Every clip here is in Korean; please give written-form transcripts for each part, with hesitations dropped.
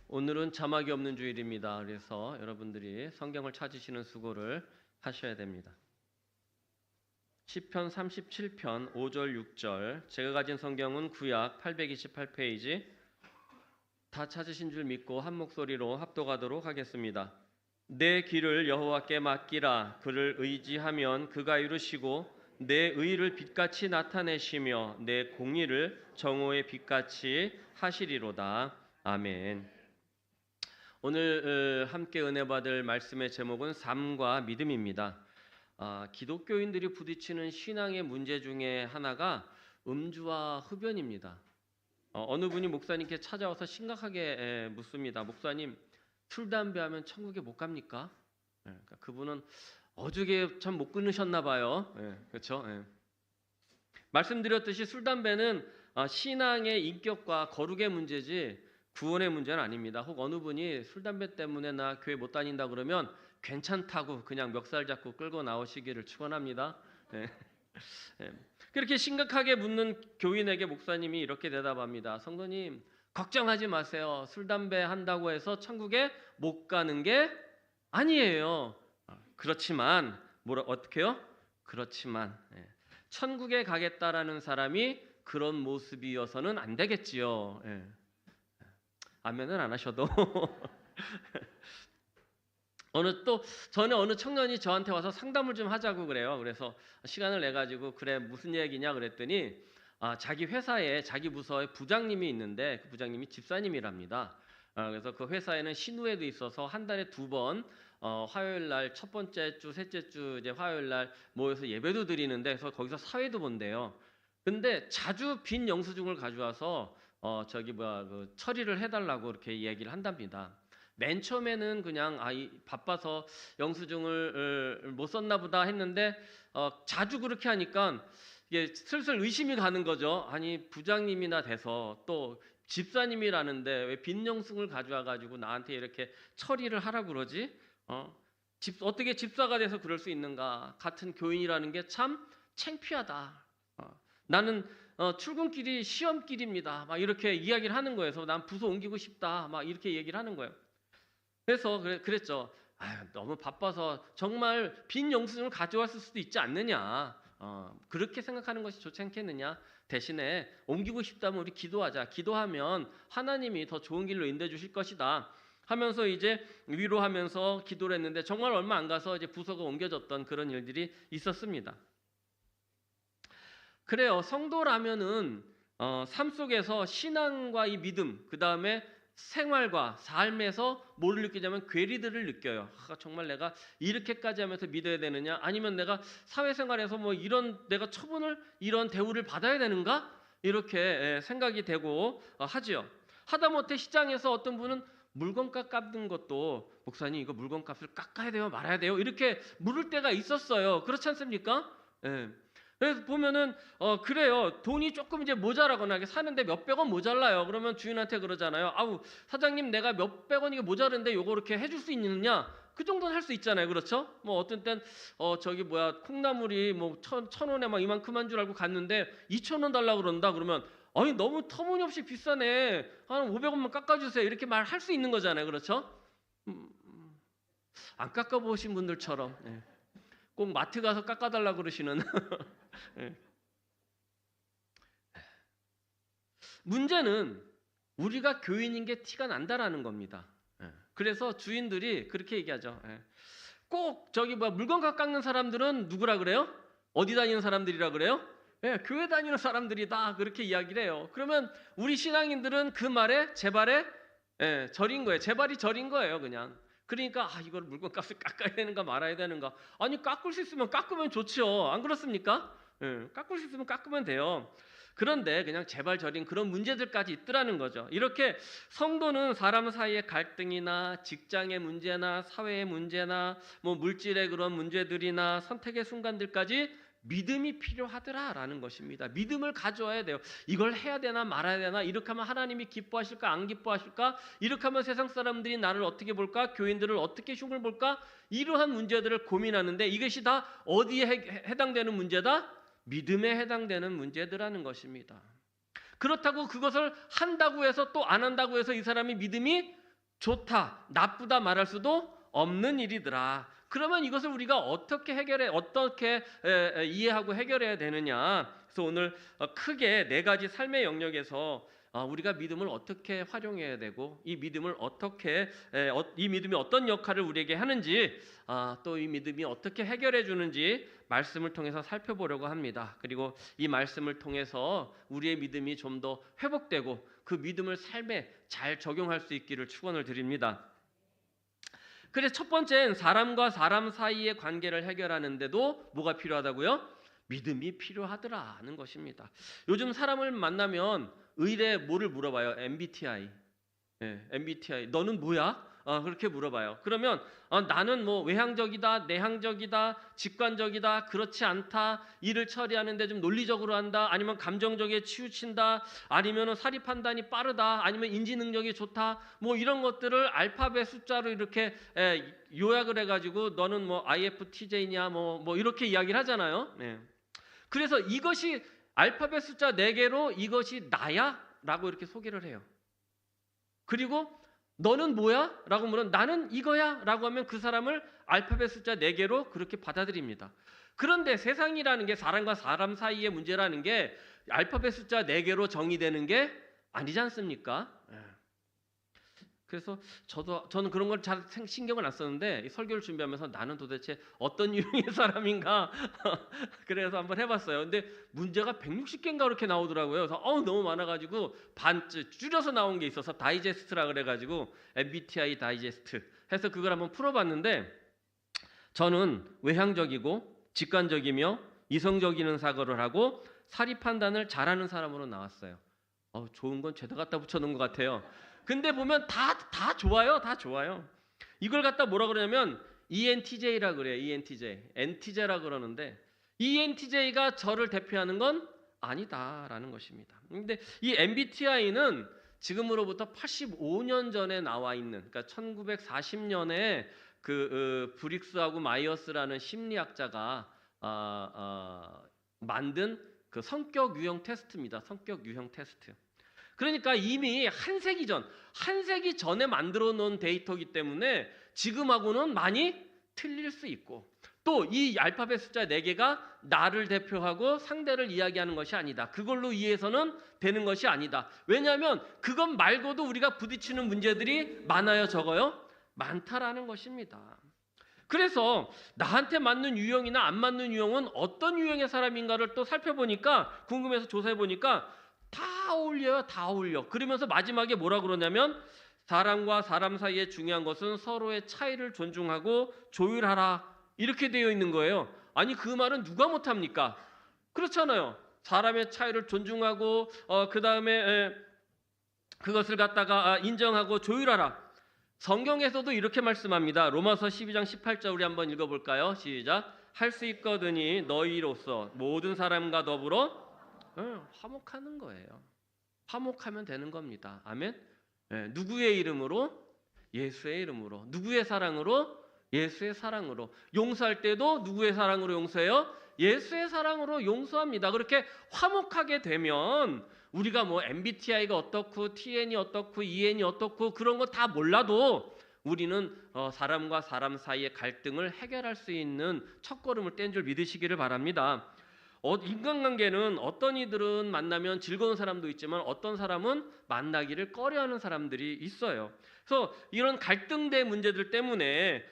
오늘은 자막이 없는 주일입니다. 그래서 여러분들이 성경을 찾으시는 수고를 하셔야 됩니다. 시편 37편 5절 6절. 제가 가진 성경은 구약 828페이지. 다 찾으신 줄 믿고 한 목소리로 합독하도록 하겠습니다. 내 길을 여호와께 맡기라. 그를 의지하면 그가 이루시고 내 의를 빛같이 나타내시며 내 공의를 정오의 빛같이 하시리로다. 아멘. 오늘 함께 은혜 받을 말씀의 제목은 삶과 믿음입니다. 기독교인들이 부딪히는 신앙의 문제 중에 하나가 음주와 흡연입니다. 어느 분이 목사님께 찾아와서 심각하게 묻습니다. 목사님, 술 담배 하면 천국에 못 갑니까? 그러니까 그분은 어저께 참 못 끊으셨나 봐요. 그렇죠? 말씀드렸듯이 술 담배는 신앙의 인격과 거룩의 문제지 구원의 문제는 아닙니다. 혹 어느 분이 술 담배 때문에 나 교회 못 다닌다 그러면 괜찮다고 그냥 멱살 잡고 끌고 나오시기를 축원합니다. 그렇게 심각하게 묻는 교인에게 목사님이 이렇게 대답합니다. 성도님, 걱정하지 마세요. 술 담배 한다고 해서 천국에 못 가는 게 아니에요. 그렇지만 어떻게요? 그렇지만 천국에 가겠다라는 사람이 그런 모습이어서는 안 되겠지요. 아멘은 안 하셔도 전에 어느 청년이 저한테 와서 상담을 좀 하자고 그래요. 그래서 시간을 내 가지고 그래 무슨 얘기냐 그랬더니 자기 회사에 자기 부서에 부장님이 있는데 그 부장님이 집사님이랍니다. 그래서 그 회사에는 신우회도 있어서 한 달에 2번 화요일 날 첫 번째 주, 셋째 주 이제 화요일 날 모여서 예배도 드리는데 그래서 거기서 사회도 본대요. 근데 자주 빈 영수증을 가져와서 그 처리를 해달라고 이렇게 얘기를 한답니다. 맨 처음에는 그냥 바빠서 영수증을 못 썼나 보다 했는데 자주 그렇게 하니까 이게 슬슬 의심이 가는 거죠. 아니 부장님이나 돼서 또 집사님이라는데 왜 빈 영수증을 가져와 가지고 나한테 이렇게 처리를 하라고 그러지? 어떻게 집사가 돼서 그럴 수 있는가? 같은 교인이라는 게 참 창피하다. 나는 출근길이 시험길입니다. 막 이렇게 이야기를 하는 거예요. 그래서 난 부서 옮기고 싶다. 막 이렇게 얘기를 하는 거예요. 그래서 그랬죠. 너무 바빠서 정말 빈 영수증을 가져왔을 수도 있지 않느냐. 그렇게 생각하는 것이 좋지 않겠느냐. 대신에 옮기고 싶다면 우리 기도하자. 기도하면 하나님이 더 좋은 길로 인도해 주실 것이다. 하면서 이제 위로하면서 기도를 했는데 정말 얼마 안 가서 이제 부서가 옮겨졌던 그런 일들이 있었습니다. 그래요. 성도라면은 삶 속에서 신앙과 이 믿음, 그 다음에 생활과 삶에서 뭐를 느끼냐면 괴리들을 느껴요. 정말 내가 이렇게까지 하면서 믿어야 되느냐? 아니면 내가 사회생활에서 뭐 이런 내가 처분을 이런 대우를 받아야 되는가? 이렇게 생각이 되고 하지요. 하다못해 시장에서 어떤 분은 물건값 깎는 것도 목사님 이거 물건값을 깎아야 돼요? 말아야 돼요? 이렇게 물을 때가 있었어요. 그렇지 않습니까? 그래서 보면은 그래요. 돈이 조금 이제 모자라거나 사는데 몇백 원 모자라요. 그러면 주인한테 그러잖아요. 아우 사장님 내가 몇백 원이 모자른데 요거 이렇게 해줄 수 있느냐? 그 정도는 할 수 있잖아요. 그렇죠? 뭐 어떤 땐 콩나물이 뭐 천 원에 막 이만큼한 줄 알고 갔는데 2,000원 달라고 그런다. 그러면 아니 너무 터무니없이 비싸네. 한 500원만 깎아주세요. 이렇게 말할 수 있는 거잖아요. 그렇죠? 안 깎아보신 분들처럼 꼭 마트 가서 깎아달라고 그러시는 문제는 우리가 교인인 게 티가 난다라는 겁니다. 그래서 주인들이 그렇게 얘기하죠. 꼭 물건값 깎는 사람들은 누구라 그래요? 어디 다니는 사람들이라 그래요? 교회 다니는 사람들이다 그렇게 이야기를 해요. 그러면 우리 신앙인들은 그 말에 제발에 절인 거예요. 제발이 절인 거예요. 그냥. 그러니까 이걸 물건값을 깎아야 되는가 말아야 되는가? 아니 깎을 수 있으면 깎으면 좋죠. 안 그렇습니까? 깎을 수 있으면 깎으면 돼요. 그런데 그냥 제발 저린 그런 문제들까지 있더라는 거죠. 이렇게 성도는 사람 사이의 갈등이나 직장의 문제나 사회의 문제나 뭐 물질의 그런 문제들이나 선택의 순간들까지 믿음이 필요하더라라는 것입니다. 믿음을 가져와야 돼요. 이걸 해야 되나 말아야 되나? 이렇게 하면 하나님이 기뻐하실까 안 기뻐하실까? 이렇게 하면 세상 사람들이 나를 어떻게 볼까? 교인들을 어떻게 흉을 볼까? 이러한 문제들을 고민하는데 이것이 다 어디에 해당되는 문제다? 믿음에 해당되는 문제들라는 것입니다. 그렇다고 그것을 한다고 해서 또 안 한다고 해서 이 사람이 믿음이 좋다, 나쁘다 말할 수도 없는 일이더라. 그러면 이것을 우리가 어떻게 이해하고 해결해야 되느냐? 그래서 오늘 크게 네 가지 삶의 영역에서 우리가 믿음을 어떻게 활용해야 되고 이 믿음이 어떤 역할을 우리에게 하는지 또 이 믿음이 어떻게 해결해 주는지 말씀을 통해서 살펴보려고 합니다. 그리고 이 말씀을 통해서 우리의 믿음이 좀 더 회복되고 그 믿음을 삶에 잘 적용할 수 있기를 축원을 드립니다. 그래서 첫 번째는 사람과 사람 사이의 관계를 해결하는데도 뭐가 필요하다고요? 믿음이 필요하더라는 것입니다. 요즘 사람을 만나면 의뢰 뭐를 물어봐요? MBTI. MBTI. 너는 뭐야? 그렇게 물어봐요. 그러면 나는 뭐 외향적이다, 내향적이다, 직관적이다, 그렇지 않다, 일을 처리하는데 좀 논리적으로 한다, 아니면 감정적에 치우친다, 아니면 사리 판단이 빠르다, 아니면 인지 능력이 좋다, 뭐 이런 것들을 알파벳 숫자로 이렇게 요약을 해가지고 너는 뭐 IFTJ냐 뭐 이렇게 이야기를 하잖아요. 그래서 이것이 알파벳 숫자 4개로 이것이 나야? 라고 이렇게 소개를 해요. 그리고 너는 뭐야? 라고 물으면 나는 이거야? 라고 하면 그 사람을 알파벳 숫자 4개로 그렇게 받아들입니다. 그런데 세상이라는 게 사람과 사람 사이의 문제라는 게 알파벳 숫자 4개로 정의되는 게 아니지 않습니까? 그래서 저는 그런 걸 잘 신경을 안 썼는데 설교를 준비하면서 나는 도대체 어떤 유형의 사람인가 그래서 한번 해봤어요. 근데 문제가 160개인가 그렇게 나오더라고요. 그래서 너무 많아가지고 줄여서 나온 게 있어서 다이제스트라 그래가지고 MBTI 다이제스트 해서 그걸 한번 풀어봤는데 저는 외향적이고 직관적이며 이성적인 사고를 하고 사리 판단을 잘하는 사람으로 나왔어요. 좋은 건 죄다 갖다 붙여놓은 것 같아요. 근데 보면 다 좋아요. 다 좋아요. 이걸 갖다 뭐라 그러냐면 ENTJ라 그래요. ENTJ. NTJ라 그러는데 ENTJ가 저를 대표하는 건 아니다라는 것입니다. 근데 이 MBTI는 지금으로부터 85년 전에 나와 있는, 그러니까 1940년에 브릭스하고 마이어스라는 심리학자가 만든 그 성격 유형 테스트입니다. 성격 유형 테스트. 그러니까 이미 한 세기 전에 만들어 놓은 데이터이기 때문에 지금하고는 많이 틀릴 수 있고 또 이 알파벳 숫자 4개가 나를 대표하고 상대를 이야기하는 것이 아니다. 그걸로 이해해서는 되는 것이 아니다. 왜냐하면 그것 말고도 우리가 부딪히는 문제들이 많아요, 적어요? 많다라는 것입니다. 그래서 나한테 맞는 유형이나 안 맞는 유형은 어떤 유형의 사람인가를 또 살펴보니까 궁금해서 조사해보니까 다 어울려요. 다 어울려. 그러면서 마지막에 뭐라 그러냐면 사람과 사람 사이에 중요한 것은 서로의 차이를 존중하고 조율하라. 이렇게 되어 있는 거예요. 아니 그 말은 누가 못합니까? 그렇잖아요. 사람의 차이를 존중하고 그 다음에 그것을 갖다가 인정하고 조율하라. 성경에서도 이렇게 말씀합니다. 로마서 12장 18절 우리 한번 읽어볼까요? 시작. 할 수 있거든이 너희로서 모든 사람과 더불어 화목하는 거예요. 화목하면 되는 겁니다. 아멘. 누구의 이름으로? 예수의 이름으로. 누구의 사랑으로? 예수의 사랑으로. 용서할 때도 누구의 사랑으로 용서해요? 예수의 사랑으로 용서합니다. 그렇게 화목하게 되면 우리가 뭐 MBTI가 어떻고 TN이 어떻고 EN이 어떻고 그런 거 다 몰라도 우리는 사람과 사람 사이의 갈등을 해결할 수 있는 첫걸음을 뗀 줄 믿으시기를 바랍니다. 인간관계는 어떤 이들은 만나면 즐거운 사람도 있지만 어떤 사람은 만나기를 꺼려하는 사람들이 있어요. 그래서 이런 갈등된 문제들 때문에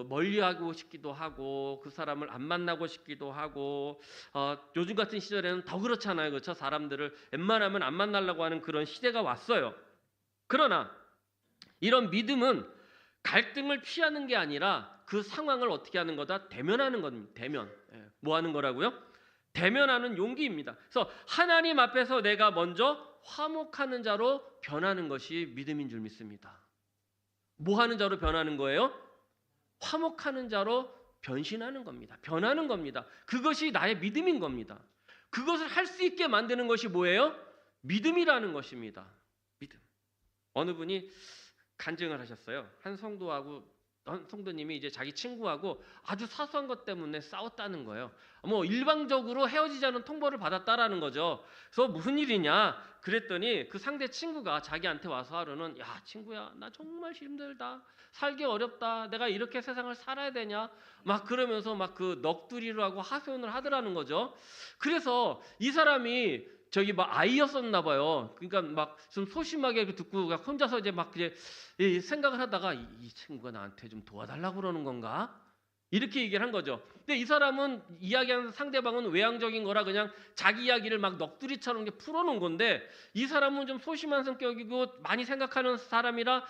멀리하고 싶기도 하고 그 사람을 안 만나고 싶기도 하고 요즘 같은 시절에는 더 그렇잖아요. 그렇죠? 사람들을 웬만하면 안 만나려고 하는 그런 시대가 왔어요. 그러나 이런 믿음은 갈등을 피하는 게 아니라 그 상황을 어떻게 하는 거다? 대면하는 겁니다. 대면. 뭐 하는 거라고요? 대면하는 용기입니다. 그래서 하나님 앞에서 내가 먼저 화목하는 자로 변하는 것이 믿음인 줄 믿습니다. 뭐 하는 자로 변하는 거예요? 화목하는 자로 변신하는 겁니다. 변하는 겁니다. 그것이 나의 믿음인 겁니다. 그것을 할 수 있게 만드는 것이 뭐예요? 믿음이라는 것입니다. 믿음. 어느 분이 간증을 하셨어요. 한 성도하고 성도님이 이제 자기 친구하고 아주 사소한 것 때문에 싸웠다는 거예요. 뭐 일방적으로 헤어지자는 통보를 받았다라는 거죠. 그래서 무슨 일이냐 그랬더니 그 상대 친구가 자기한테 와서 하루는 야 친구야 나 정말 힘들다 살기 어렵다 내가 이렇게 세상을 살아야 되냐 막 그러면서 막 그 넋두리로 하고 하소연을 하더라는 거죠. 그래서 이 사람이 저기 막 아이였었나 봐요. 그러니까 막 좀 소심하게 듣고 혼자서 이제 막 이제 생각을 하다가 이 친구가 나한테 좀 도와달라고 그러는 건가? 이렇게 얘기를 한 거죠. 근데 이 사람은 이야기하는 상대방은 외향적인 거라 그냥 자기 이야기를 막 넋두리처럼 풀어놓은 건데 이 사람은 좀 소심한 성격이고 많이 생각하는 사람이라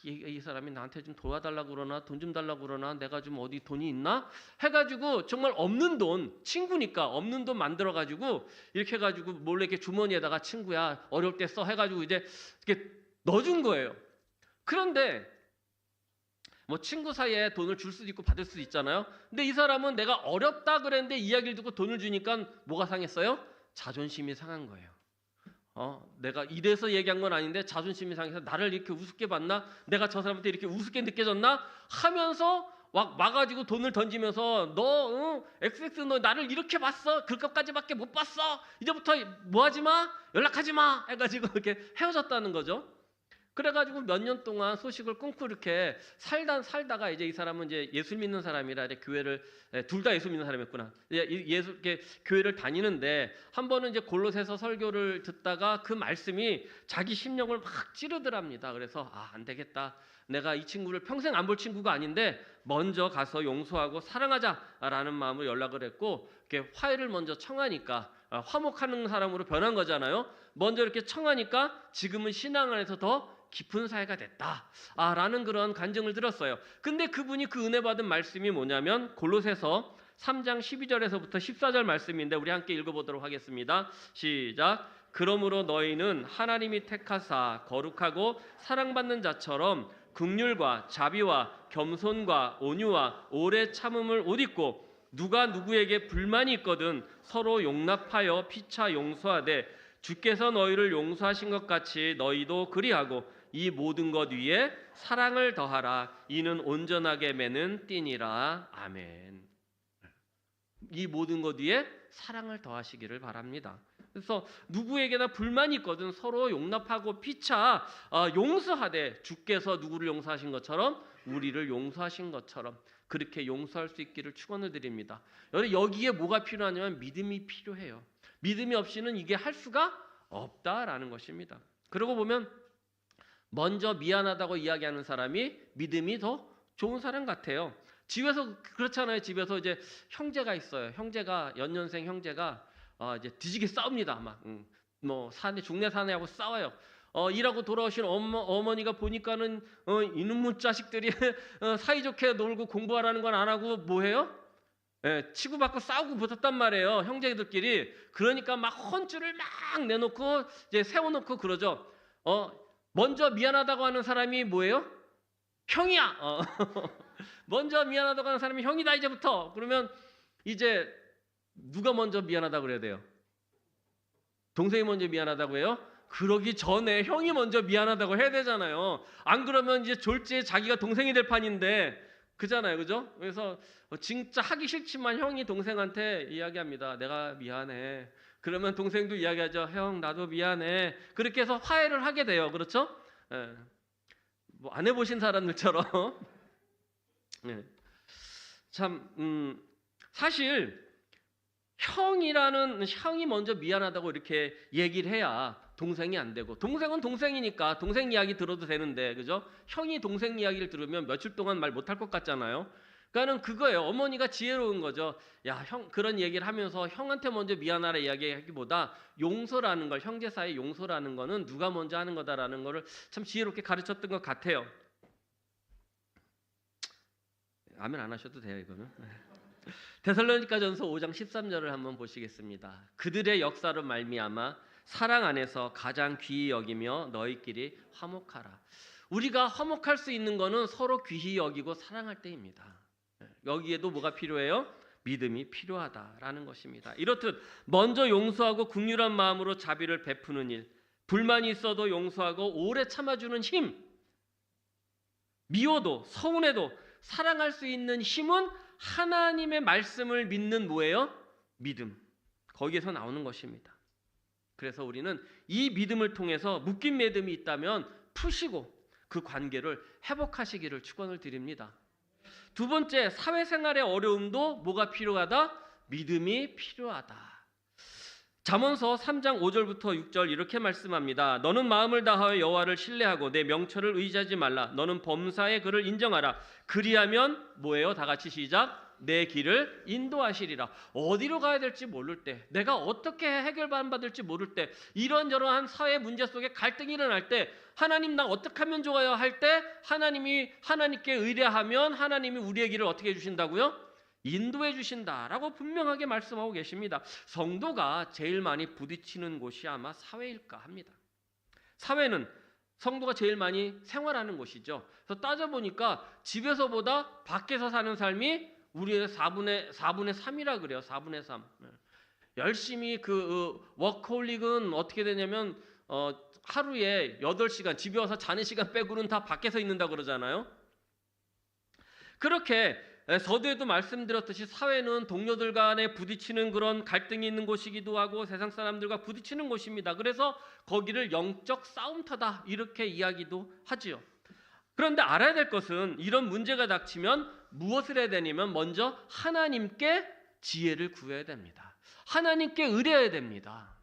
이 사람이 나한테 좀 도와달라고 그러나 돈 좀 달라고 그러나 내가 좀 어디 돈이 있나? 해가지고 정말 없는 돈 친구니까 없는 돈 만들어가지고 이렇게 해가지고 몰래 이렇게 주머니에다가 친구야 어려울 때 써 해가지고 이제 이렇게 넣어준 거예요. 그런데 뭐 친구 사이에 돈을 줄 수도 있고 받을 수도 있잖아요. 근데 이 사람은 내가 어렵다 그랬는데 이야기를 듣고 돈을 주니까 뭐가 상했어요? 자존심이 상한 거예요. 내가 이래서 얘기한 건 아닌데 자존심이 상해서 나를 이렇게 우습게 봤나? 내가 저 사람한테 이렇게 우습게 느껴졌나? 하면서 와가지고 돈을 던지면서 너 XX 너 나를 이렇게 봤어? 그것까지밖에 못 봤어? 이제부터 뭐하지 마? 연락하지 마! 해가지고 이렇게 헤어졌다는 거죠. 그래가지고 몇 년 동안 소식을 끊고 이렇게 살다가 이제 이 사람은 이제 예수 믿는 사람이라 이제 교회를 둘 다 예수 믿는 사람이었구나. 교회를 다니는데 한 번은 이제 골로새서 설교를 듣다가 그 말씀이 자기 심령을 막 찌르더랍니다. 그래서 안 되겠다. 내가 이 친구를 평생 안 볼 친구가 아닌데 먼저 가서 용서하고 사랑하자라는 마음으로 연락을 했고 이렇게 화해를 먼저 청하니까 화목하는 사람으로 변한 거잖아요. 먼저 이렇게 청하니까 지금은 신앙 안에서 더 깊은 사이가 됐다라는 그런 간증을 들었어요. 근데 그분이 그 은혜 받은 말씀이 뭐냐면 골로새서 3장 12절에서부터 14절 말씀인데 우리 함께 읽어보도록 하겠습니다. 시작. 그러므로 너희는 하나님이 택하사 거룩하고 사랑받는 자처럼 긍휼과 자비와 겸손과 온유와 오래 참음을 옷 입고 누가 누구에게 불만이 있거든 서로 용납하여 피차 용서하되 주께서 너희를 용서하신 것 같이 너희도 그리하고 이 모든 것 위에 사랑을 더하라. 이는 온전하게 매는 띠니라. 아멘. 이 모든 것 위에 사랑을 더하시기를 바랍니다. 그래서 누구에게나 불만이 있거든 서로 용납하고 피차 용서하되 주께서 누구를 용서하신 것처럼 우리를 용서하신 것처럼 그렇게 용서할 수 있기를 축원을 드립니다. 여기에 뭐가 필요하냐면 믿음이 필요해요. 믿음이 없이는 이게 할 수가 없다라는 것입니다. 그러고 보면 먼저 미안하다고 이야기하는 사람이 믿음이 더 좋은 사람 같아요. 집에서 그렇잖아요. 집에서 이제 형제가 있어요. 연년생 형제가 이제 뒤지게 싸웁니다. 뭐 중내 사내하고 싸워요. 일하고 돌아오신 어머니가 보니까는 이놈의 자식들이 사이좋게 놀고 공부하라는 건 안 하고 뭐해요? 치고받고 싸우고 붙었단 말이에요. 형제들끼리. 그러니까 막 혼쭐을 막 내놓고 이제 세워놓고 그러죠. 먼저 미안하다고 하는 사람이 뭐예요? 형이야. 먼저 미안하다고 하는 사람이 형이다 이제부터. 그러면 이제 누가 먼저 미안하다고 그래야 돼요? 동생이 먼저 미안하다고 해요? 그러기 전에 형이 먼저 미안하다고 해야 되잖아요. 안 그러면 이제 졸지에 자기가 동생이 될 판인데 그잖아요. 그죠? 그래서 진짜 하기 싫지만 형이 동생한테 이야기합니다. 내가 미안해. 그러면 동생도 이야기하죠. 형 나도 미안해. 그렇게 해서 화해를 하게 돼요. 그렇죠? 뭐 안 해보신 사람들처럼 참 사실 형이 먼저 미안하다고 이렇게 얘기를 해야 동생이 안 되고 동생은 동생이니까 동생 이야기 들어도 되는데 그죠? 형이 동생 이야기를 들으면 며칠 동안 말 못할 것 같잖아요. 그러니까는 그거예요. 어머니가 지혜로운 거죠. 야, 형 그런 얘기를 하면서 형한테 먼저 미안하라 이야기하기보다 용서라는 걸 형제 사이 용서라는 거는 누가 먼저 하는 거다라는 거를 참 지혜롭게 가르쳤던 것 같아요. 아멘 안 하셔도 돼요 이거는. 데살로니가전서 5장 13절을 한번 보시겠습니다. 그들의 역사로 말미암아 사랑 안에서 가장 귀히 여기며 너희끼리 화목하라. 우리가 화목할 수 있는 거는 서로 귀히 여기고 사랑할 때입니다. 여기에도 뭐가 필요해요? 믿음이 필요하다라는 것입니다. 이렇듯 먼저 용서하고 긍휼한 마음으로 자비를 베푸는 일, 불만이 있어도 용서하고 오래 참아주는 힘, 미워도 서운해도 살아갈 수 있는 힘은 하나님의 말씀을 믿는 뭐예요? 믿음. 거기에서 나오는 것입니다. 그래서 우리는 이 믿음을 통해서 묶인 매듭이 있다면 푸시고 그 관계를 회복하시기를 축원을 드립니다. 두 번째, 사회생활의 어려움도 뭐가 필요하다? 믿음이 필요하다. 잠언서 3장 5절부터 6절 이렇게 말씀합니다. 너는 마음을 다하여 여호와를 신뢰하고 내 명철을 의지하지 말라. 너는 범사의 그를 인정하라. 그리하면 뭐예요? 다 같이 시작. 내 길을 인도하시리라. 어디로 가야 될지 모를 때, 내가 어떻게 해결받을지 모를 때, 이런저런한 사회 문제 속에 갈등이 일어날 때, 하나님 나 어떻게 하면 좋아요 할 때 하나님께 의뢰하면 하나님이 우리의 길을 어떻게 해주신다고요? 인도해 주신다라고 분명하게 말씀하고 계십니다. 성도가 제일 많이 부딪히는 곳이 아마 사회일까 합니다. 사회는 성도가 제일 많이 생활하는 곳이죠. 그래서 따져보니까 집에서보다 밖에서 사는 삶이 우리의 4분의 3이라 그래요. 4분의 3. 열심히 워커홀릭은 어떻게 되냐면 하루에 8시간 집에 와서 자는 시간 빼고는 다 밖에서 있는다 그러잖아요. 그렇게 서두에도 말씀드렸듯이 사회는 동료들 간에 부딪히는 그런 갈등이 있는 곳이기도 하고 세상 사람들과 부딪히는 곳입니다. 그래서 거기를 영적 싸움터다 이렇게 이야기도 하지요. 그런데 알아야 될 것은 이런 문제가 닥치면 무엇을 해야 되냐면 먼저 하나님께 지혜를 구해야 됩니다. 하나님께 의뢰해야 됩니다.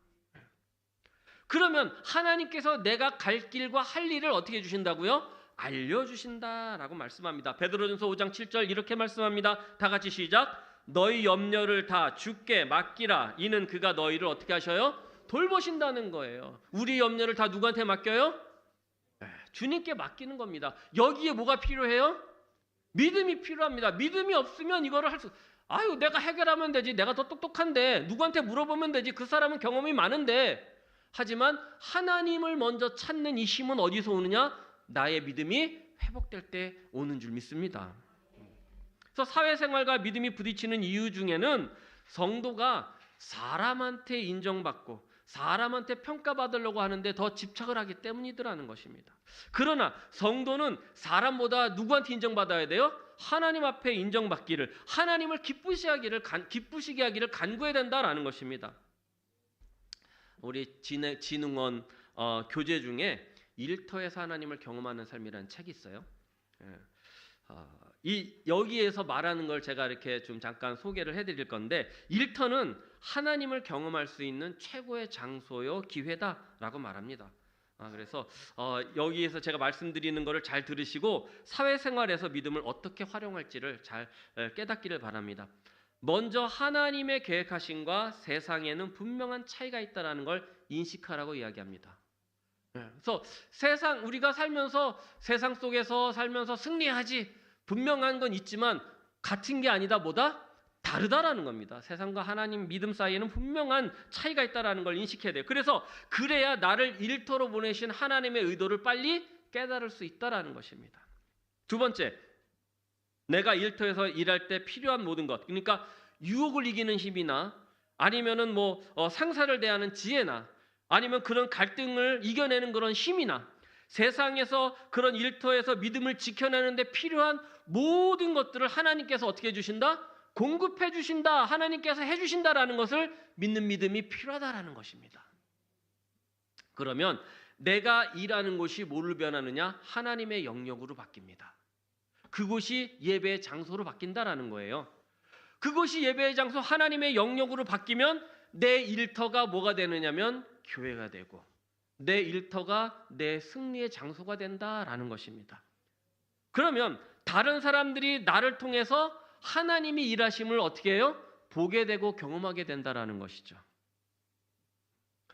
그러면 하나님께서 내가 갈 길과 할 일을 어떻게 해주신다고요? 알려주신다라고 말씀합니다. 베드로전서 5장 7절 이렇게 말씀합니다. 다 같이 시작. 너희 염려를 다 주께 맡기라. 이는 그가 너희를 어떻게 하셔요? 돌보신다는 거예요. 우리 염려를 다 누구한테 맡겨요? 주님께 맡기는 겁니다. 여기에 뭐가 필요해요? 믿음이 필요합니다. 믿음이 없으면 이거를 내가 해결하면 되지. 내가 더 똑똑한데 누구한테 물어보면 되지. 그 사람은 경험이 많은데. 하지만 하나님을 먼저 찾는 이 힘은 어디서 오느냐? 나의 믿음이 회복될 때 오는 줄 믿습니다. 그래서 사회생활과 믿음이 부딪히는 이유 중에는 성도가 사람한테 인정받고 사람한테 평가받으려고 하는데 더 집착을 하기 때문이더라는 것입니다. 그러나 성도는 사람보다 누구한테 인정받아야 돼요? 하나님 앞에 인정받기를, 하나님을 기쁘시게 하기를 간구해야 된다라는 것입니다. 우리 진흥원 교재 중에 일터에서 하나님을 경험하는 삶이라는 책이 있어요. 여기에서 말하는 걸 제가 이렇게 좀 잠깐 소개를 해드릴 건데, 일터는 하나님을 경험할 수 있는 최고의 장소요 기회다라고 말합니다. 그래서 여기에서 제가 말씀드리는 것을 잘 들으시고 사회생활에서 믿음을 어떻게 활용할지를 잘 깨닫기를 바랍니다. 먼저 하나님의 계획하심과 세상에는 분명한 차이가 있다는 걸 인식하라고 이야기합니다. 그래서 우리가 세상 속에서 살면서 승리하지 분명한 건 있지만 같은 게 아니다 뭐다? 다르다라는 겁니다. 세상과 하나님 믿음 사이에는 분명한 차이가 있다는 걸 인식해야 돼요. 그래야 나를 일터로 보내신 하나님의 의도를 빨리 깨달을 수 있다는 것입니다. 두 번째, 내가 일터에서 일할 때 필요한 모든 것, 그러니까 유혹을 이기는 힘이나 아니면은 상사를 대하는 지혜나 아니면 그런 갈등을 이겨내는 그런 힘이나 세상에서 그런 일터에서 믿음을 지켜내는데 필요한 모든 것들을 하나님께서 어떻게 해주신다? 공급해 주신다. 하나님께서 해주신다라는 것을 믿는 믿음이 필요하다라는 것입니다. 그러면 내가 일하는 곳이 뭐로 변하느냐? 하나님의 영역으로 바뀝니다. 그곳이 예배의 장소로 바뀐다라는 거예요. 그곳이 예배의 장소, 하나님의 영역으로 바뀌면 내 일터가 뭐가 되느냐면 교회가 되고 내 일터가 내 승리의 장소가 된다라는 것입니다. 그러면 다른 사람들이 나를 통해서 하나님이 일하심을 어떻게 해요? 보게 되고 경험하게 된다라는 것이죠.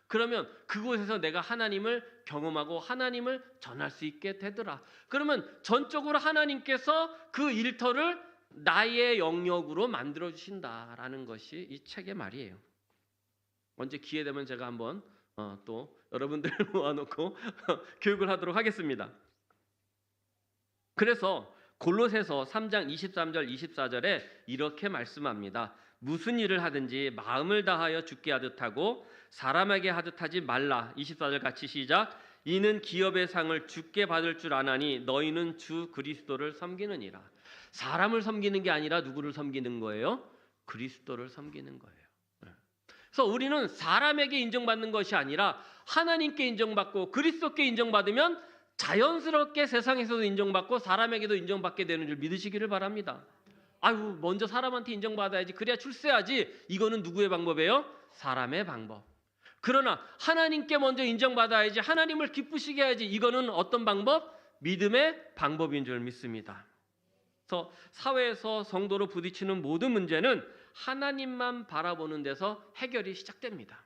그러면 그곳에서 내가 하나님을 경험하고 하나님을 전할 수 있게 되더라. 그러면 전적으로 하나님께서 그 일터를 나의 영역으로 만들어 주신다라는 것이 이 책의 말이에요. 언제 기회 되면 제가 한번 또 여러분들을 모아놓고 교육을 하도록 하겠습니다. 그래서 골로새서 3장 23절 24절에 이렇게 말씀합니다. 무슨 일을 하든지 마음을 다하여 주께 하듯 하고 사람에게 하듯 하지 말라. 24절 같이 시작. 이는 기업의 상을 주께 받을 줄 아나니 너희는 주 그리스도를 섬기느니라. 사람을 섬기는 게 아니라 누구를 섬기는 거예요? 그리스도를 섬기는 거예요. 그래서 우리는 사람에게 인정받는 것이 아니라 하나님께 인정받고 그리스도께 인정받으면 자연스럽게 세상에서도 인정받고 사람에게도 인정받게 되는 줄 믿으시기를 바랍니다. 아유, 먼저 사람한테 인정받아야지, 그래야 출세하지. 이거는 누구의 방법이에요? 사람의 방법. 그러나 하나님께 먼저 인정받아야지, 하나님을 기쁘시게 해야지. 이거는 어떤 방법? 믿음의 방법인 줄 믿습니다. 그래서 사회에서 성도로 부딪히는 모든 문제는 하나님만 바라보는 데서 해결이 시작됩니다.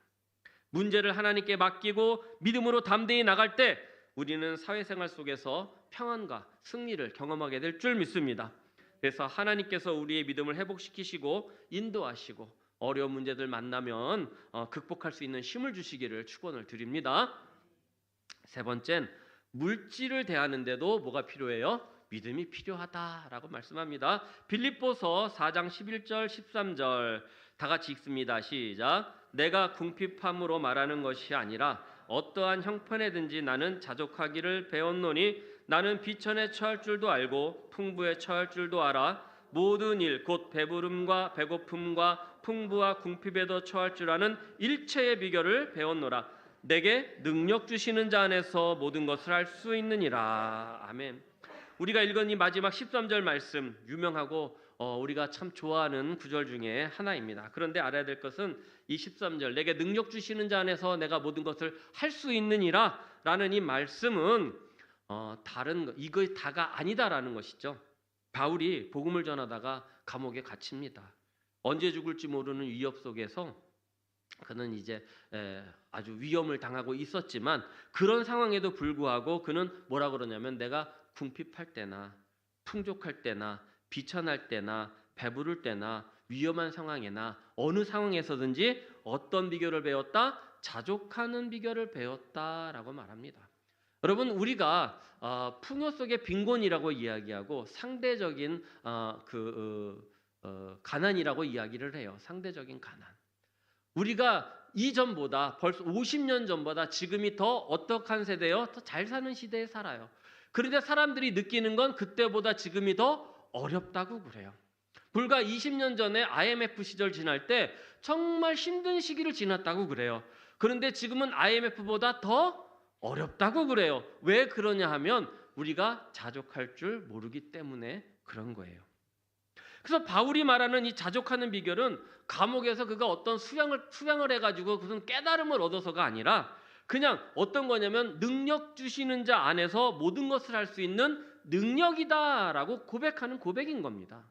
문제를 하나님께 맡기고 믿음으로 담대히 나갈 때 우리는 사회생활 속에서 평안과 승리를 경험하게 될 줄 믿습니다. 그래서 하나님께서 우리의 믿음을 회복시키시고 인도하시고 어려운 문제들 만나면 극복할 수 있는 힘을 주시기를 축원을 드립니다. 세 번째는 물질을 대하는데도 뭐가 필요해요? 믿음이 필요하다라고 말씀합니다. 빌립보서 4장 11절 13절 다 같이 읽습니다. 시작. 내가 궁핍함으로 말하는 것이 아니라 어떠한 형편에든지 나는 자족하기를 배웠노니 나는 비천에 처할 줄도 알고 풍부에 처할 줄도 알아. 모든 일 곧 배부름과 배고픔과 풍부와 궁핍에도 처할 줄 아는 일체의 비결을 배웠노라. 내게 능력 주시는 자 안에서 모든 것을 할 수 있느니라. 아멘. 우리가 읽은 이 마지막 13절 말씀 유명하고 우리가 참 좋아하는 구절 중에 하나입니다. 그런데 알아야 될 것은 이 13절 내게 능력 주시는 자 안에서 내가 모든 것을 할 수 있느니라 라는 이 말씀은 다른 거, 이거 다가 아니다라는 것이죠. 바울이 복음을 전하다가 감옥에 갇힙니다. 언제 죽을지 모르는 위협 속에서 그는 이제 아주 위험을 당하고 있었지만 그런 상황에도 불구하고 그는 뭐라 그러냐면 내가 궁핍할 때나 풍족할 때나 비천할 때나 배부를 때나 위험한 상황이나 어느 상황에서든지 어떤 비결을 배웠다? 자족하는 비결을 배웠다라고 말합니다. 여러분, 우리가 풍요 속의 빈곤이라고 이야기하고 상대적인 가난이라고 이야기를 해요. 상대적인 가난. 우리가 이전보다 벌써 50년 전보다 지금이 더 어떡한 세대요? 더 잘 사는 시대에 살아요. 그런데 사람들이 느끼는 건 그때보다 지금이 더 어렵다고 그래요. 불과 20년 전에 IMF 시절 지날 때 정말 힘든 시기를 지났다고 그래요. 그런데 지금은 IMF보다 더 어렵다고 그래요. 왜 그러냐 하면 우리가 자족할 줄 모르기 때문에 그런 거예요. 그래서 바울이 말하는 이 자족하는 비결은 감옥에서 그가 어떤 수양을 해가지고 무슨 깨달음을 얻어서가 아니라 그냥 어떤 거냐면 능력 주시는 자 안에서 모든 것을 할 수 있는 능력이다라고 고백하는 고백인 겁니다.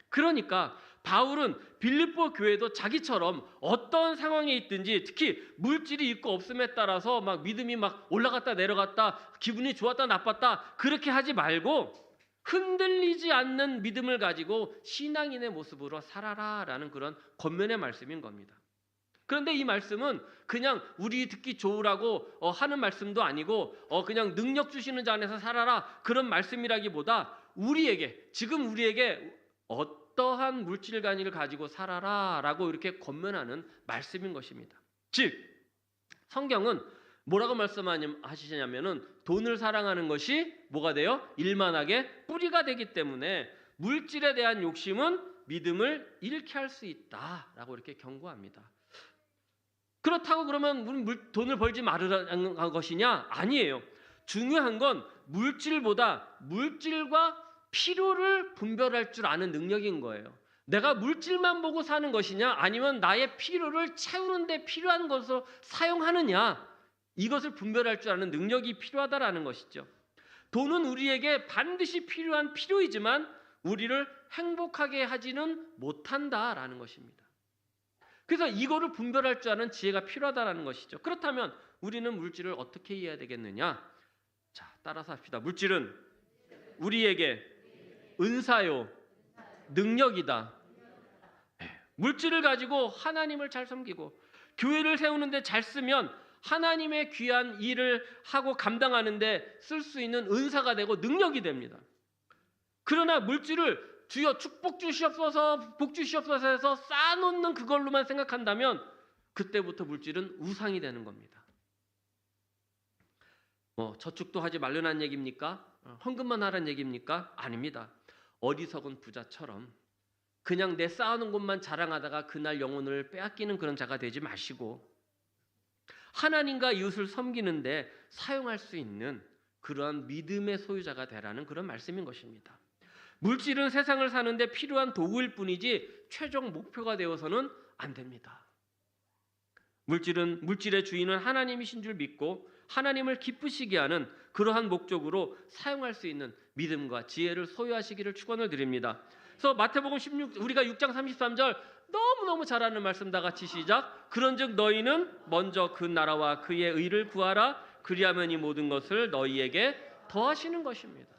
그러니까 바울은 빌립보 교회도 자기처럼 어떤 상황에 있든지 특히 물질이 있고 없음에 따라서 막 믿음이 막 올라갔다 내려갔다 기분이 좋았다 나빴다 그렇게 하지 말고 흔들리지 않는 믿음을 가지고 신앙인의 모습으로 살아라라는 그런 권면의 말씀인 겁니다. 그런데 이 말씀은 그냥 우리 듣기 좋으라고 하는 말씀도 아니고 그냥 능력 주시는 자 안에서 살아라 그런 말씀이라기보다 지금 우리에게 어떠한 물질관리를 가지고 살아라라고 이렇게 권면하는 말씀인 것입니다. 즉 성경은 뭐라고 말씀하시냐면은 돈을 사랑하는 것이 뭐가 돼요? 일만하게 뿌리가 되기 때문에 물질에 대한 욕심은 믿음을 잃게 할 수 있다라고 이렇게 경고합니다. 그렇다고 그러면 우리 돈을 벌지 말으라는 것이냐? 아니에요. 중요한 건 물질보다 물질과 필요를 분별할 줄 아는 능력인 거예요. 내가 물질만 보고 사는 것이냐? 아니면 나의 필요를 채우는 데 필요한 것을 사용하느냐? 이것을 분별할 줄 아는 능력이 필요하다라는 것이죠. 돈은 우리에게 반드시 필요한 필요이지만 우리를 행복하게 하지는 못한다라는 것입니다. 그래서 이거를 분별할 줄 아는 지혜가 필요하다라는 것이죠. 그렇다면 우리는 물질을 어떻게 이해해야 되겠느냐? 자, 따라서 합시다. 물질은 우리에게 은사요, 능력이다. 물질을 가지고 하나님을 잘 섬기고 교회를 세우는데 잘 쓰면 하나님의 귀한 일을 하고 감당하는데 쓸 수 있는 은사가 되고 능력이 됩니다. 그러나 물질을 주여 축복 주시옵소서 복 주시옵소서 해서 쌓아놓는 그걸로만 생각한다면 그때부터 물질은 우상이 되는 겁니다. 저축도 하지 말라는 얘기입니까? 헌금만 하라는 얘기입니까? 아닙니다. 어리석은 부자처럼 그냥 내 쌓아놓은 것만 자랑하다가 그날 영혼을 빼앗기는 그런 자가 되지 마시고 하나님과 이웃을 섬기는데 사용할 수 있는 그러한 믿음의 소유자가 되라는 그런 말씀인 것입니다. 물질은 세상을 사는데 필요한 도구일 뿐이지 최종 목표가 되어서는 안 됩니다. 물질의 주인은 하나님이신 줄 믿고 하나님을 기쁘시게 하는 그러한 목적으로 사용할 수 있는 믿음과 지혜를 소유하시기를 축원을 드립니다. 그래서 마태복음 16 우리가 6장 33절 너무너무 잘 아는 말씀 다 같이 시작. 그런즉 너희는 먼저 그 나라와 그의 의를 구하라. 그리하면 이 모든 것을 너희에게 더하시는 것입니다.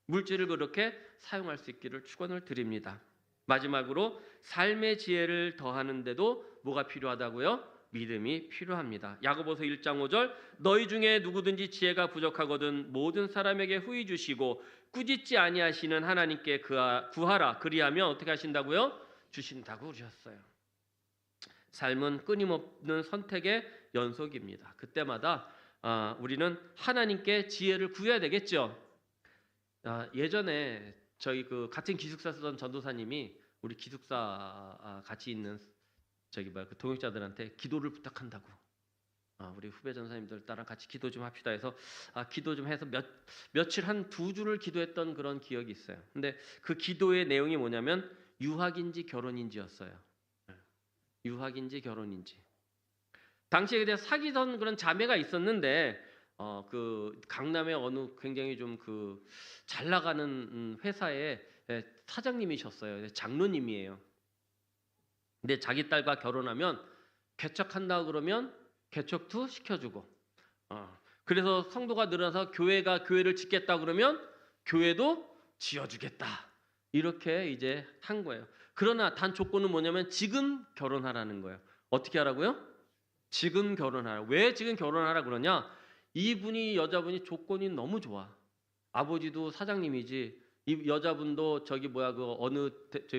물질을 그렇게 사용할 수 있기를 축원을 드립니다. 마지막으로 삶의 지혜를 더하는데도 뭐가 필요하다고요? 믿음이 필요합니다. 야고보서 1장 5절 너희 중에 누구든지 지혜가 부족하거든 모든 사람에게 후히 주시고 꾸짖지 아니하시는 하나님께 구하라. 그리하면 어떻게 하신다고요? 주신다고 그러셨어요. 삶은 끊임없는 선택의 연속입니다. 그때마다 우리는 하나님께 지혜를 구해야 되겠죠. 예전에 저희 그 같은 기숙사 쓰던 전도사님이 우리 기숙사 같이 있는 그 동역자들한테 기도를 부탁한다고. 우리 후배 전사님들 따라 같이 기도 좀 합시다 해서 기도 좀 해서 며칠 한 2주를 기도했던 그런 기억이 있어요. 근데 그 기도의 내용이 뭐냐면 유학인지 결혼인지였어요. 유학인지 결혼인지. 당시에 그냥 사귀던 그런 자매가 있었는데 그 강남의 어느 굉장히 좀 그 잘 나가는 회사의 사장님이셨어요. 장로님이에요. 근데 자기 딸과 결혼하면 개척한다 그러면 개척도 시켜주고, 그래서 성도가 늘어나서 교회를 짓겠다 그러면 교회도 지어주겠다. 이렇게 이제 한 거예요. 그러나 단 조건은 뭐냐면 지금 결혼하라는 거예요. 어떻게 하라고요? 지금 결혼하라. 왜 지금 결혼하라 그러냐? 이분이 여자분이 조건이 너무 좋아. 아버지도 사장님이지. 이 여자분도 그 어느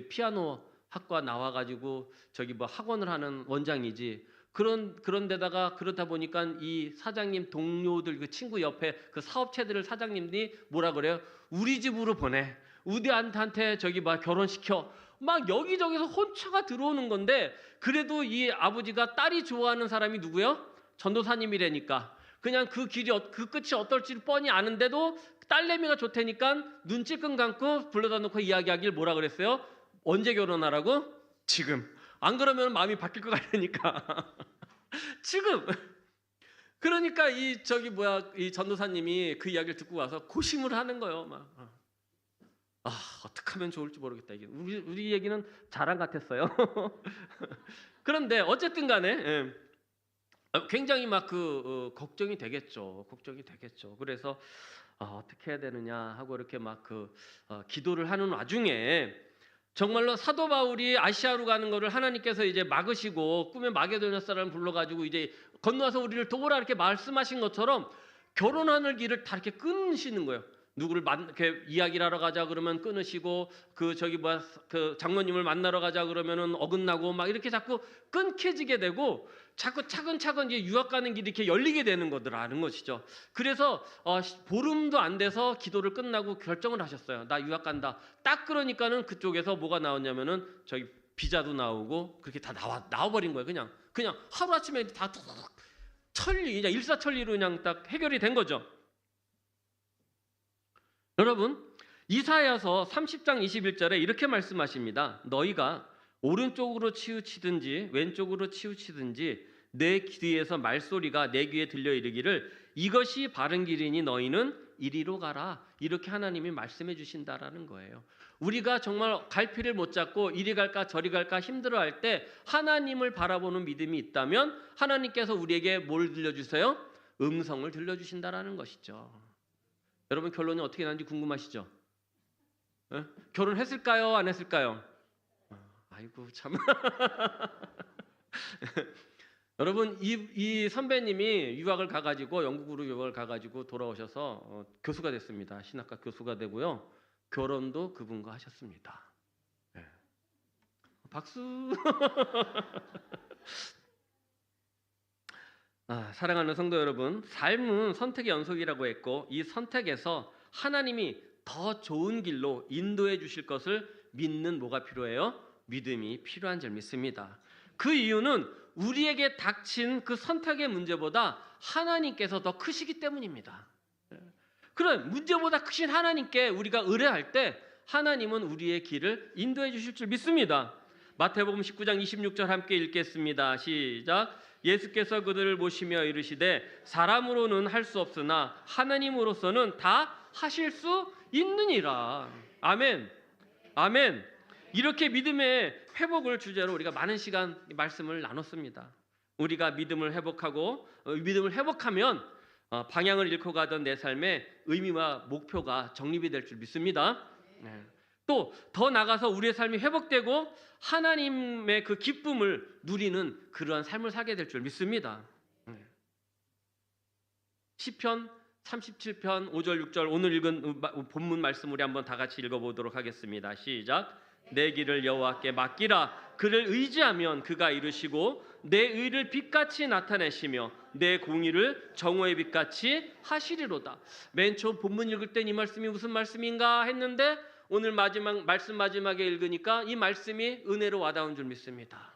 피아노 학과 나와가지고 학원을 하는 원장이지. 그런데다가 그렇다 보니까 이 사장님 동료들 그 친구 옆에 그 사업체들 사장님들이 뭐라 그래요? 우리 집으로 보내. 우리한테 결혼시켜. 막 여기저기서 혼처가 들어오는 건데 그래도 이 아버지가 딸이 좋아하는 사람이 누구요? 전도사님이라니까. 그냥 그 끝이 어떨지 뻔히 아는데도 딸내미가 좋다니까 눈 찔끔 감고 불러다 놓고 이야기하길 뭐라 그랬어요? 언제 결혼하라고? 지금. 안 그러면 마음이 바뀔 것 같으니까. 지금. 그러니까 이 전도사님이 그 이야기를 듣고 와서 고심을 하는 거예요. 어떻게 하면 좋을지 모르겠다. 이게 우리 얘기는 자랑 같았어요. 그런데 어쨌든 간에 굉장히 걱정이 되겠죠. 그래서 어떻게 해야 되느냐 하고 이렇게 기도를 하는 와중에 정말로 사도 바울이 아시아로 가는 것을 하나님께서 이제 막으시고 꿈에 마게도냐 사람을 불러가지고 이제 건너와서 우리를 도우라 이렇게 말씀하신 것처럼 결혼하는 길을 다 이렇게 끊으시는 거예요. 누구를 이렇게 이야기를 하러 가자 그러면 끊으시고 그 장로님을 만나러 가자 그러면은 어긋나고 막 이렇게 자꾸 끊겨지게 되고 자꾸 차근차근 이제 유학 가는 길이 이렇게 열리게 되는 거더라는 것이죠. 그래서 보름도 안 돼서 기도를 끝나고 결정을 하셨어요. 나 유학 간다. 딱 그러니까는 그쪽에서 뭐가 나왔냐면은 비자도 나오고 그렇게 다 나와버린 거예요. 그냥 하루 아침에 다 그냥 일사천리로 그냥 딱 해결이 된 거죠. 여러분, 이사야서 30장 21절에 이렇게 말씀하십니다. 너희가 오른쪽으로 치우치든지 왼쪽으로 치우치든지 내 귀에서 말소리가 내 귀에 들려 이르기를 이것이 바른 길이니 너희는 이리로 가라. 이렇게 하나님이 말씀해 주신다라는 거예요. 우리가 정말 갈피를 못 잡고 이리 갈까 저리 갈까 힘들어할 때 하나님을 바라보는 믿음이 있다면 하나님께서 우리에게 뭘 들려주세요? 음성을 들려주신다라는 것이죠. 여러분 결론이 어떻게 나는지 궁금하시죠? 결혼했을까요? 안 했을까요? 아이고 참. 여러분 이 선배님이 유학을 가가지고 영국으로 유학을 가가지고 돌아오셔서 교수가 됐습니다. 신학과 교수가 되고요. 결혼도 그분과 하셨습니다. 네. 박수. 사랑하는 성도 여러분, 삶은 선택의 연속이라고 했고 이 선택에서 하나님이 더 좋은 길로 인도해 주실 것을 믿는 뭐가 필요해요? 믿음이 필요한 줄 믿습니다. 그 이유는 우리에게 닥친 그 선택의 문제보다 하나님께서 더 크시기 때문입니다. 그런 문제보다 크신 하나님께 우리가 의뢰할 때 하나님은 우리의 길을 인도해 주실 줄 믿습니다. 마태복음 19장 26절 함께 읽겠습니다. 시작. 예수께서 그들을 보시며 이르시되 사람으로는 할 수 없으나 하나님으로서는 다 하실 수 있느니라. 아멘. 아멘. 이렇게 믿음의 회복을 주제로 우리가 많은 시간 말씀을 나눴습니다. 우리가 믿음을 회복하고 믿음을 회복하면 방향을 잃고 가던 내 삶의 의미와 목표가 정립이 될 줄 믿습니다. 또 더 나가서 우리의 삶이 회복되고 하나님의 그 기쁨을 누리는 그러한 삶을 살게 될 줄 믿습니다. 시편 37편 5절 6절 오늘 읽은 본문 말씀 우리 한번 다 같이 읽어보도록 하겠습니다. 시작. 내 길을 여호와께 맡기라. 그를 의지하면 그가 이루시고 내 의를 빛같이 나타내시며 내 공의를 정오의 빛같이 하시리로다. 맨 처음 본문 읽을 땐 이 말씀이 무슨 말씀인가 했는데 오늘 마지막에 읽으니까 이 말씀이 은혜로 와닿은 줄 믿습니다.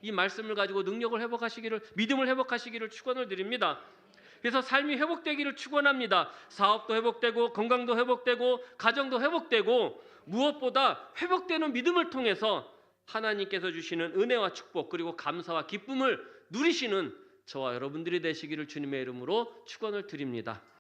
이 말씀을 가지고 능력을 회복하시기를, 믿음을 회복하시기를 축원을 드립니다. 그래서 삶이 회복되기를 축원합니다. 사업도 회복되고 건강도 회복되고 가정도 회복되고 무엇보다 회복되는 믿음을 통해서 하나님께서 주시는 은혜와 축복 그리고 감사와 기쁨을 누리시는 저와 여러분들이 되시기를 주님의 이름으로 축원을 드립니다.